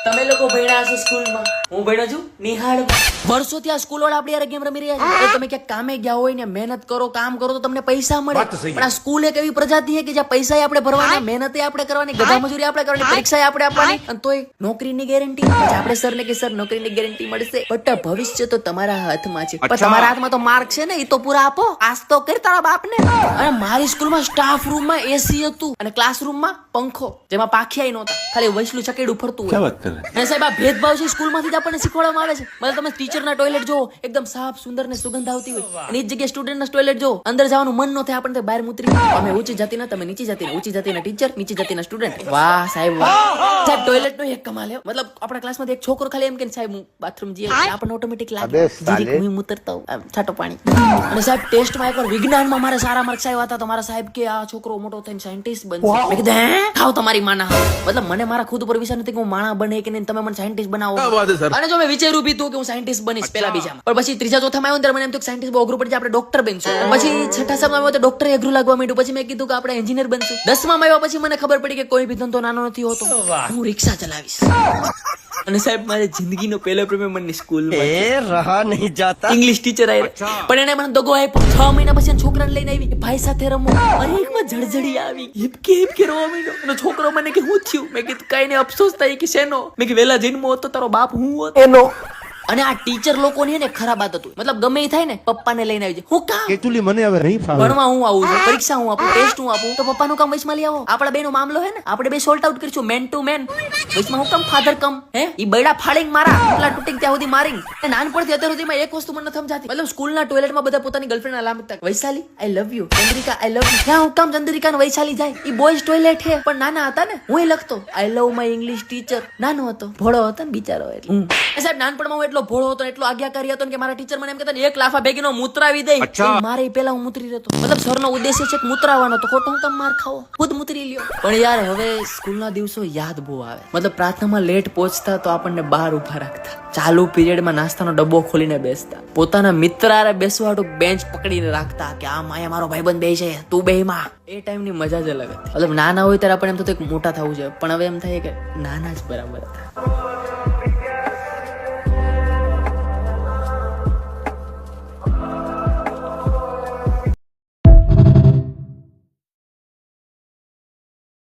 તમે લોકો ભણ્યા હશો સ્કૂલમાં, હું ભણ્યો છું નિહાળમાં. વર્ષોથી આ સ્કૂલ વાળા આપણી યાર ગેમ રમી રહ્યા છે. તમે ક્યાંક કામે ગયા હોય ને મહેનત કરો, કામ કરો તો તમને પૈસા મળે. પણ આ સ્કૂલ એક એવી પ્રજાતિ છે કે જ્યાં પૈસા આપણે ભરવાના, મહેનત આપણે કરવાની, ગધા મજૂરી આપણે કરવાની, પરીક્ષા આપણે આપવાની, અને તોય નોકરીની ગેરંટી. આપણે સર ને કે સર નોકરીની ગેરંટી મળશે, બટ ભવિષ્ય તો તમારા હાથમાં છે. પણ તમારા હાથમાં તો માર્ક છે ને, એ તો પૂરા આપો. આજ તો કર તારા બાપને. અને મારી સ્કૂલમાં સ્ટાફ રૂમમાં એસી હતું અને ક્લાસરૂમમાં પંખો, જેમાં પાંખિયા નહોતા, ખાલી વૈસલું ચકેડું ફરતું હોય. અને સાહેબ આ ભેદભાવ છે સ્કૂલમાંથી જ આપણને શીખવાડવામાં આવે છે. મતલબ તમે ટીચરના ટોયલેટ જો એકદમ સાફ સુંદર ને સુગંધ આવતી હોય, અને એ જગ્યાએ સ્ટુડન્ટના ટોયલેટ જો અંદર જવાનું મન ન થાય, આપણને બહાર મૂતરી. અમે ઊંચી જાતિના, તમે નીચી જાતિના, ઊંચી જાતિના ટીચર, નીચી જાતિના સ્ટુડન્ટ. વાહ સાહેબ વાહ. સાહેબ ટોયલેટ નો એક કમાલ છે. મતલબ આપણા ક્લાસમાંથી એક છોકરો ખાલી એમ કે સાહેબ હું બાથરૂમ જઈએ, આપણને ઓટોમેટિક લાગે હું મૂતરતા હું છાટો પાણી. અને સાહેબ ટેસ્ટમાં એકવાર વિજ્ઞાનમાં મારે સારા માર્ક્સ આવ્યા હતા, તો મારા સાહેબ કે આ છોકરો મોટો થઈને સાયન્ટિસ્ટ બનશે. મેં કીધું હે ખાવ તમારી માના. મતલબ મને મારા ખુદ ઉપર વિશ્વાસ નથી કે હું માણા બને કે નહીં, તમે મને સાયન્ટિસ્ટ બનાવો. અને જો મેં વિચાર્યું બી હતું કે હું સાયન્ટિસ્ટ બનીશ પેલા બીજામાં, પણ પછી ત્રીજા ચોથામાં આવ્યો ત્યારે મને એમ તો સાયન્ટિસ્ટ બહુ અઘરું પડી જાય, આપણે ડોક્ટર બનશું. પછી છઠ્ઠા સાતમાં આવ્યો તો ડોક્ટર અઘરું લાગવા માંડ્યું. પછી મેં કીધું કે આપણે એન્જિનિયર બનશું. 10માં આવ્યા પછી મને ખબર પડી કે કોઈ બી ધંધો નાનો નથી હોતો, હું રિક્ષા ચલાવીશ. અને સાહેબ મારી જિંદગીનો પહેલો પ્રેમ મને સ્કૂલમાં રહા નહીં જાતા. ઇંગ્લિશ ટીચર આવ્યા, પણ એને મને દગો આપ્યો. 6 મહિના પછી છોકરાને લઈને આવી, ભાઈ સાથે રમો. અને એકમાં જળજળી આવી, હિપકે રોવા માંડ્યો. અને છોકરો મને કે હું થયું? મેં કીધું કઈ ને અફસોસ થાય કે શેનો? મેં કે વેલા જન્મ હોત તો તારો બાપ હું હોત એનો. અને આ ટીચર લોકોની ને ખરાબ આદત હોય, મતલબ ગમે એ થાય ને પપ્પાને લઈને આવી જાય. હું કામ એકચ્યુઅલી મને હવે નહીં ફાવે. ભણવા હું આવું છું, પરીક્ષા હું આપું, ટેસ્ટ હું આપું, તો પપ્પાનું કામ વચમાં લઈ આવો. આપણા બેનો મામલો હે ને, આપણે બે સોલ્ટ આઉટ કરીશું મેન ટુ મેન. વચમાં હું કામ ફાધર કમ હે ઈ બૈડા ફાડીંગ મારા એટલા તૂટીંગ ત્યાં સુધી મારીંગ. નાનપણથી અત્યાર સુધીમાં એક વસ્તુ મને નથી સમજાતી. મતલબ સ્કૂલના ટોયલેટમાં બધા પોતાની ગર્લફ્રેન્ડ ના નામ લખતા, Vaishali I love you, Chandrika I love you. ક્યાં હું કામ ચંદ્રિકા ને વૈશાલી જાય? ઈ બોયઝ ટોયલેટ હે. પણ નાના હતા ને, હું લખતો આઈ લવ માય ઇંગ્લિશ ટીચર. નાનો હતો, ભોળો હતો ને બિચારો. એટલે સાહેબ નાનપણમાં હું એટલો ભોળો હતો, એટલો આજ્ઞાકારી હતો કે મારા ટીચર મને એમ કહેતા એક લાફા ભેગીનો મૂતરાવી દે. મારે પેલા હું મૂતરી રહેતો. મતલબ સરનો ઉદ્દેશ્ય છે કે મૂતરાવાનો, તો ખોટો હું કામ માર ખાવો, ખુદ મૂતરી લ્યો. પણ યાર હવે સ્કૂલના દિવસો યાદ બહુ આવે. મતલબ પ્રાર્થનામાં લેટ પહોંચતા તો આપણને બહાર ઉભા રાખતા, ચાલુ પીરિયડમાં નાસ્તાનો ડબ્બો ખોલીને બેસતા, પોતાના મિત્ર હારે બેસવા હાટુ બેન્ચ પકડીને રાખતા કે આ માયા મારો ભાઈબંધ બે છે, તું બેમાં. એ ટાઈમની મજા જ અલગ હતી. મતલબ નાના હોય ત્યારે આપણે એમ થતું કે મોટા થવું છે, પણ હવે એમ થાય કે નાના જ બરાબર હતા.